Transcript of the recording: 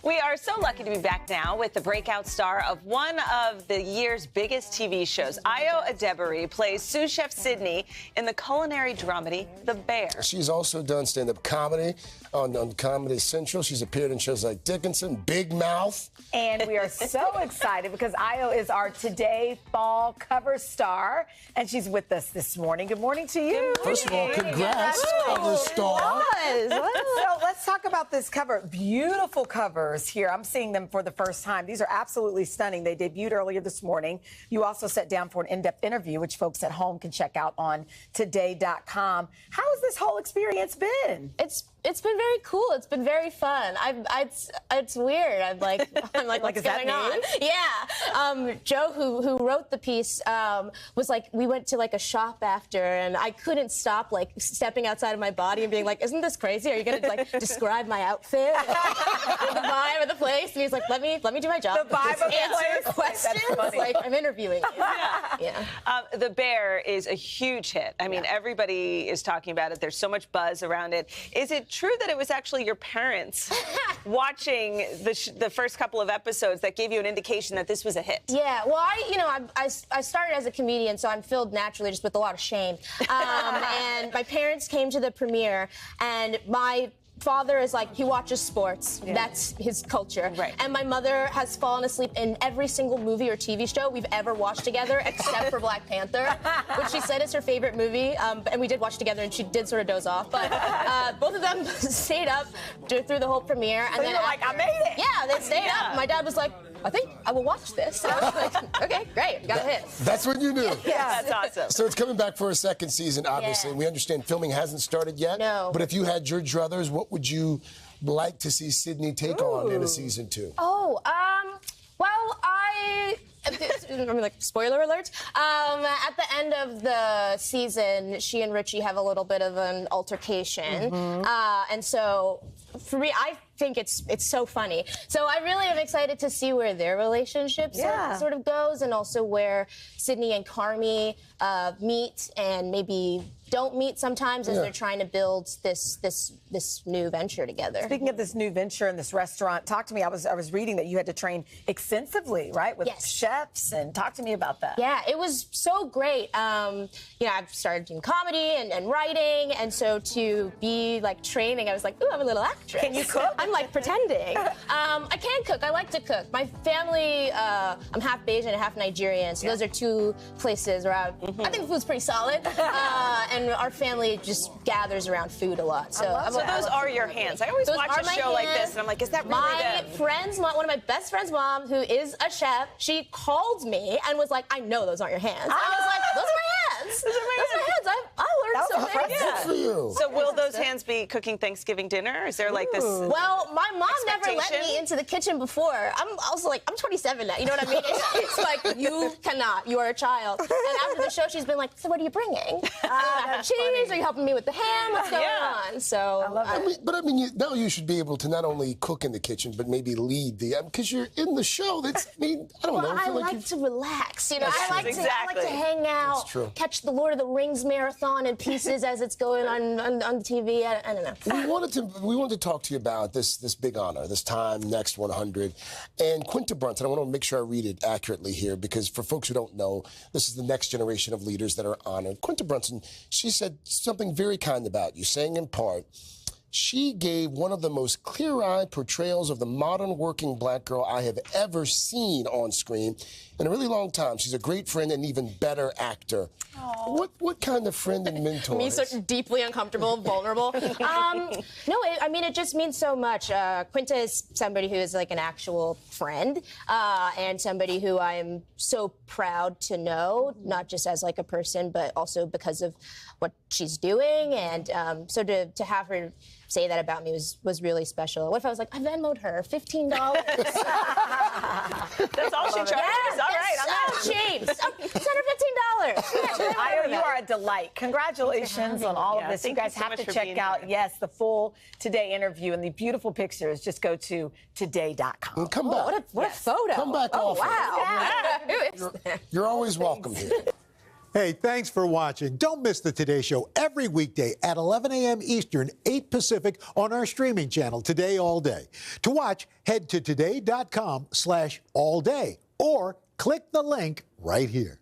We are so lucky to be back now with the breakout star of one of the year's biggest TV shows. Ayo Edebiri plays sous chef Sydney in the culinary dramedy, The Bear. She's also done stand-up comedy on Comedy Central. She's appeared in shows like Dickinson, Big Mouth. And we are so excited because Ayo is our Today Fall cover star, and she's with us this morning. Good morning to you. First of all, congrats, cover star. So let's talk about this cover. Beautiful covers here. I'm seeing them for the first time. These are absolutely stunning. They debuted earlier this morning. You also sat down for an in-depth interview, which folks at home can check out on today.com. How has this whole experience been? It's been very cool. It's been very fun. It's weird. I'm like what's is that going on? Yeah. Joe, who wrote the piece, was like, we went to like a shop after, and I couldn't stop like stepping outside of my body and being like, isn't this crazy? Are you gonna like describe my outfit, the vibe of the place? And he's like, let me do my job. The vibe of the answer place. questions. Like I'm interviewing you. Yeah. The Bear is a huge hit. I mean, everybody is talking about it. There's so much buzz around it. Is it true that it was actually your parents watching the first couple of episodes that gave you an indication that this was a hit? Yeah, well, I started as a comedian, so I'm filled naturally just with a lot of shame. And my parents came to the premiere, and my father is like, he watches sports. Yeah. That's his culture. Right. And my mother has fallen asleep in every single movie or TV show we've ever watched together, except for Black Panther, which she said is her favorite movie. And we did watch together, and she did sort of doze off. But both of them stayed up through the whole premiere. And so then you were like, I made it. Yeah, they stayed up. My dad was like, I think I will watch this. And I was like, okay, great, got a hit. That's what you knew. Yeah, that's awesome. So it's coming back for a second season, obviously. Yeah. We understand filming hasn't started yet. No. But if you had your druthers, what would you like to see Sydney take on in a season 2? Oh, well, I mean, like, spoiler alert. At the end of the season, she and Richie have a little bit of an altercation. And so, for me, I think it's so funny. So I really am excited to see where their relationship sort of goes, and also where Sydney and Carmi meet and maybe don't meet sometimes as they're trying to build this new venture together. Speaking of this new venture and this restaurant, talk to me. I was reading that you had to train extensively, right, with chefs, and talk to me about that. Yeah, it was so great. You know, I've started doing comedy and writing, and so to be like training, I was like, ooh, I'm a little actress. Can you cook? I'm like pretending. I can cook. I like to cook. My family, I'm half Bayesian and half Nigerian, so those are two places where I think the food's pretty solid. And our family just gathers around food a lot. So those are your hands. I always watch a show like this, and I'm like, is that really my friend's mom, one of my best friend's mom, who is a chef, she called me and was like, I know those aren't your hands. I was like, those are my hands. Those are my hands. I learned something. Good for you. So will those hands be cooking Thanksgiving dinner? Is there like this? Well, my mom never let me into the kitchen before. I'm also like, I'm 27 now. You know what I mean? It's like, you cannot. You are a child. And after the show, she's been like, so what are you bringing? Cheese? Are you helping me with the ham? What's going on? So, I love it. But I mean, now you should be able to not only cook in the kitchen, but maybe lead the, because you're in the show. That's, I mean, I don't know. I like to relax. You know, I like to hang out, catch the Lord of the Rings marathon in pieces as it's going on TV. I don't know. We wanted to talk to you about this big honor, this Time Next 100, and Quinta Brunson. I want to make sure I read it accurately here, because for folks who don't know, this is the next generation of leaders that are honored. Quinta Brunson, she said something very kind about you, saying in part, she gave one of the most clear-eyed portrayals of the modern working black girl I have ever seen on screen in a really long time. She's a great friend and even better actor. What kind of friend and mentor? Me so deeply uncomfortable, vulnerable. No, I mean, it just means so much. Quinta is somebody who is like an actual friend, and somebody who I am so proud to know, not just as like a person, but also because of what she's doing. And so to have her say that about me was really special. What if I was like, I Venmo'd her $15? That's all she charges. Yeah, All right, I'm so cheap. Send her $15. Ayo, you are a delight. Congratulations on all of this. You guys have to check out, the full Today interview and the beautiful pictures. Just go to today.com. Come back. What a photo. Come back often. Wow. You're always welcome here. Hey, thanks for watching. Don't miss the Today Show every weekday at 11 a.m. Eastern, 8 Pacific on our streaming channel, Today All Day. To watch, head to today.com/allday or click the link right here.